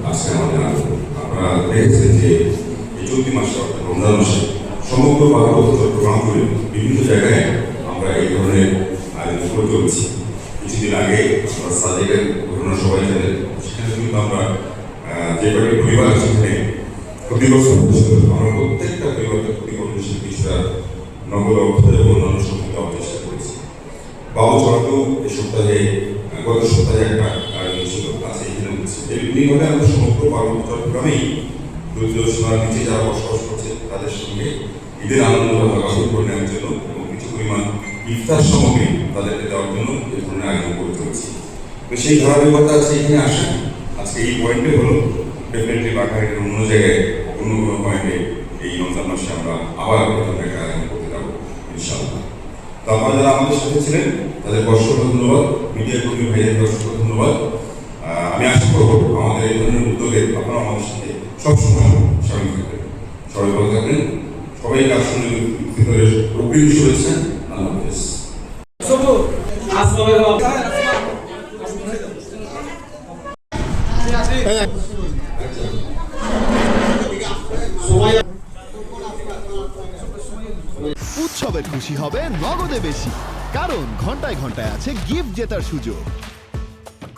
আজকে আমাদের আন্দোলন। আপনারা দেখেছেন যে এই চলতি মাসে অর্থাৎ রমজান মাসে সমগ্র পার্বত্য চট্টগ্রাম জুড়ে বিভিন্ন জায়গায় আমরা এই ধরনের আয়োজন করে চলছি। কিছুদিন আগে আমরা সাজেকের ঘটনা সবাই জানেন, সেখানে কিন্তু আমরা যে কয়েকটি পরিবার সেখানে ক্ষতিগ্রস্ত হয়েছিল, আমরা প্রত্যেকটা পরিবারকে ক্ষতিগ্রস্ত কিছুটা নগদ অর্থ এবং অন্যান্য শক্তি দেওয়ার চেষ্টা করেছি। বাবুচড়াতেও এই সপ্তাহে গত সপ্তাহে একটা আয়োজন ছিল, আজকে এখানে হচ্ছে। এমনিভাবে আমরা সমগ্র পার্বত্য চট্টগ্রামেই দরিদ্র সীমার নিচে যারা বসবাস করছে তাদের সঙ্গে ঈদের আনন্দটা ভাগাভাগি করে নেওয়ার জন্য এবং কিছু পরিমাণ ইফতার সামগ্রী তাদেরকে দেওয়ার জন্য এই ধরনের আয়োজন করে চলছি। তো সেই ধারাবাহিকতা আছে এখানে আসা। আজকে এই পয়েন্টে হলো ডেফিনেটলি বাঘাঘাটের অন্য জায়গায় অন্য কোনো পয়েন্টে এই রমজান মাসে আমরা আবার একটা আয়োজন করতে যাবো ইনশাআল্লাহ। তো আপনারা যারা আমাদের সাথে ছিলেন তাদের অসংখ্য ধন্যবাদ, মিডিয়া কর্মী ভাইদের অসংখ্য ধন্যবাদ। আমি আশা করবো আমাদের এই ধরনের উদ্যোগে আপনারা আমাদের সাথে সবসময় সামিল থাকবেন। সবাই ভালো থাকবেন, সবাইকে আসলে অগ্রিম শুভেচ্ছা। আল্লাহ হাফেজ। উৎসবের খুশি হবে নগদে বেশি, কারণ ঘন্টায় ঘন্টায় আছে গিফট জেতার সুযোগ।